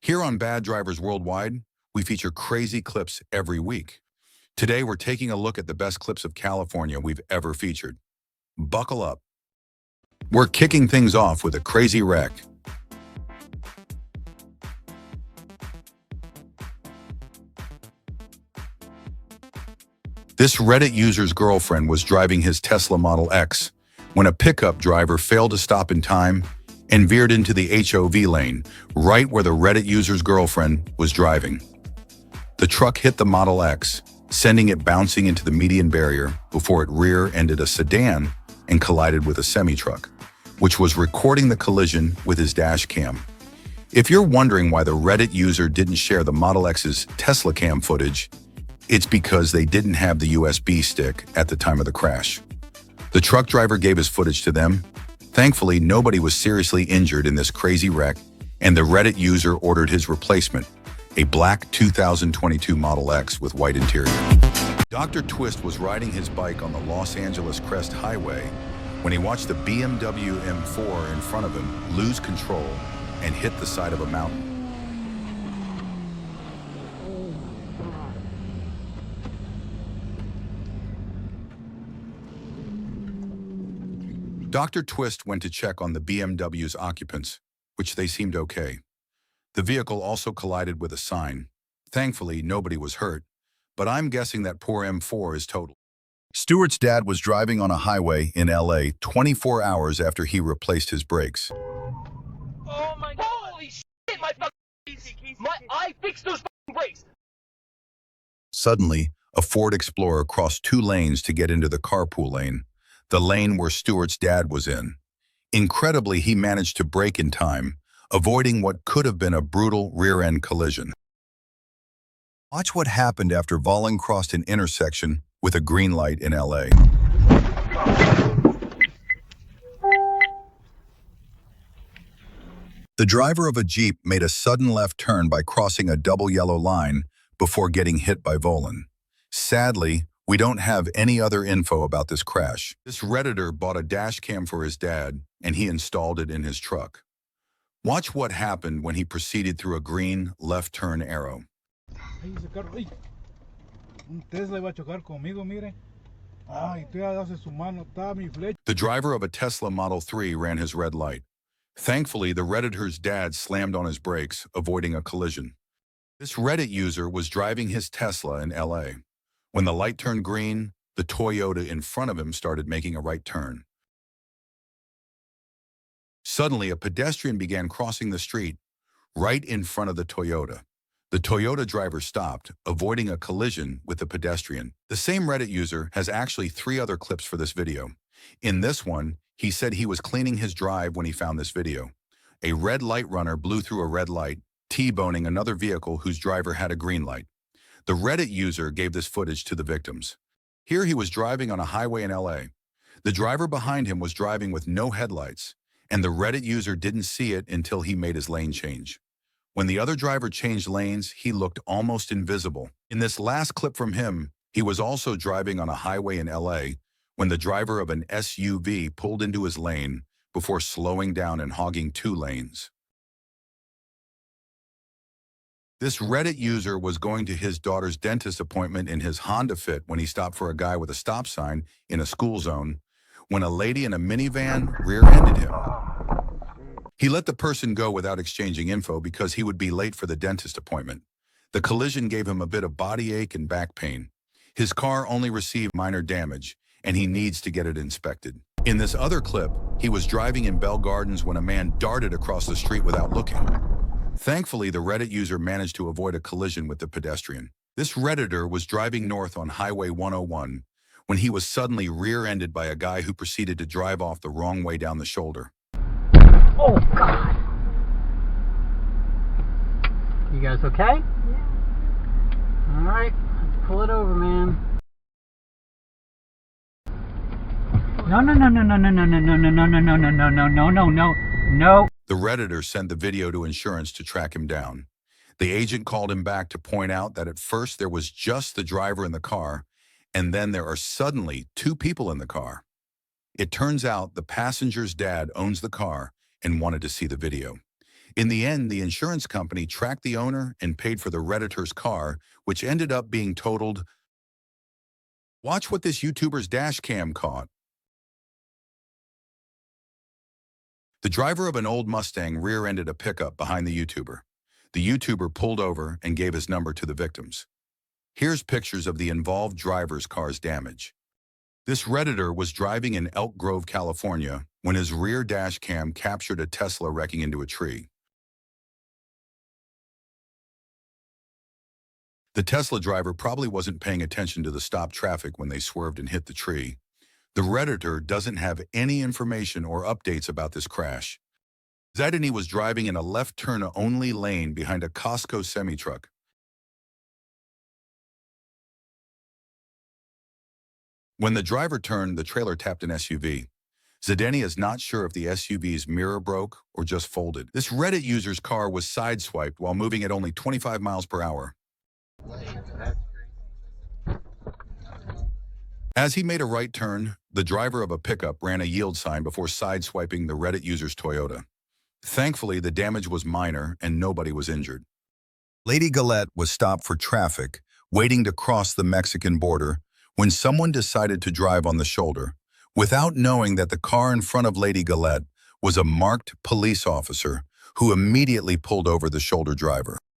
Here on Bad Drivers Worldwide, we feature crazy clips every week. Today, we're taking a look at the best clips of California we've ever featured. Buckle up. We're kicking things off with a crazy wreck. This Reddit user's girlfriend was driving his Tesla Model X when a pickup driver failed to stop in time and veered into the HOV lane, right where the Reddit user's girlfriend was driving. The truck hit the Model X, sending it bouncing into the median barrier before it rear-ended a sedan and collided with a semi-truck, which was recording the collision with his dash cam. If you're wondering why the Reddit user didn't share the Model X's Tesla cam footage, it's because they didn't have the USB stick at the time of the crash. The truck driver gave his footage to them. Thankfully, nobody was seriously injured in this crazy wreck, and the Reddit user ordered his replacement, a black 2022 Model X with white interior. Dr. Twist was riding his bike on the Los Angeles Crest Highway when he watched the BMW M4 in front of him lose control and hit the side of a mountain. Dr. Twist went to check on the BMW's occupants, which they seemed okay. The vehicle also collided with a sign. Thankfully, nobody was hurt, but I'm guessing that poor M4 is totaled. Stewart's dad was driving on a highway in LA 24 hours after he replaced his brakes. Oh my God. Holy shit, I fixed those brakes. Suddenly, a Ford Explorer crossed two lanes to get into the carpool lane, the lane where Stewart's dad was in. Incredibly, he managed to brake in time, avoiding what could have been a brutal rear-end collision. Watch what happened after Volin crossed an intersection with a green light in LA. The driver of a Jeep made a sudden left turn by crossing a double yellow line before getting hit by Volin. Sadly, we don't have any other info about this crash. This Redditor bought a dash cam for his dad, and he installed it in his truck. Watch what happened when he proceeded through a green left turn arrow. The driver of a Tesla Model 3 ran his red light. Thankfully, the Redditor's dad slammed on his brakes, avoiding a collision. This Reddit user was driving his Tesla in LA. When the light turned green, the Toyota in front of him started making a right turn. Suddenly, a pedestrian began crossing the street right in front of the Toyota. The Toyota driver stopped, avoiding a collision with the pedestrian. The same Reddit user has actually 3 other clips for this video. In this one, he said he was cleaning his drive when he found this video. A red light runner blew through a red light, T-boning another vehicle whose driver had a green light. The Reddit user gave this footage to the victims. Here he was driving on a highway in LA. The driver behind him was driving with no headlights, and the Reddit user didn't see it until he made his lane change. When the other driver changed lanes, he looked almost invisible. In this last clip from him, he was also driving on a highway in LA when the driver of an SUV pulled into his lane before slowing down and hogging 2 lanes. This Reddit user was going to his daughter's dentist appointment in his Honda Fit when he stopped for a guy with a stop sign in a school zone when a lady in a minivan rear-ended him. He let the person go without exchanging info because he would be late for the dentist appointment. The collision gave him a bit of body ache and back pain. His car only received minor damage, and he needs to get it inspected. In this other clip, he was driving in Bell Gardens when a man darted across the street without looking. Thankfully, the Reddit user managed to avoid a collision with the pedestrian. This Redditor was driving north on Highway 101 when he was suddenly rear-ended by a guy who proceeded to drive off the wrong way down the shoulder. Oh, God. You guys okay? Yeah. All right, let's pull it over, man. No. The Redditor sent the video to insurance to track him down. The agent called him back to point out that at first there was just the driver in the car, and then there are suddenly 2 people in the car. It turns out the passenger's dad owns the car and wanted to see the video. In the end, the insurance company tracked the owner and paid for the Redditor's car, which ended up being totaled. Watch what this YouTuber's dash cam caught. The driver of an old Mustang rear-ended a pickup behind the YouTuber. The YouTuber pulled over and gave his number to the victims. Here's pictures of the involved driver's car's damage. This Redditor was driving in Elk Grove, California, when his rear dash cam captured a Tesla wrecking into a tree. The Tesla driver probably wasn't paying attention to the stopped traffic when they swerved and hit the tree. The Redditor doesn't have any information or updates about this crash. Zadany was driving in a left-turn-only lane behind a Costco semi-truck. When the driver turned, the trailer tapped an SUV. Zadany is not sure if the SUV's mirror broke or just folded. This Reddit user's car was sideswiped while moving at only 25 miles per hour. As he made a right turn, the driver of a pickup ran a yield sign before sideswiping the Reddit user's Toyota. Thankfully, the damage was minor and nobody was injured. Lady Galette was stopped for traffic, waiting to cross the Mexican border, when someone decided to drive on the shoulder, without knowing that the car in front of Lady Galette was a marked police officer who immediately pulled over the shoulder driver.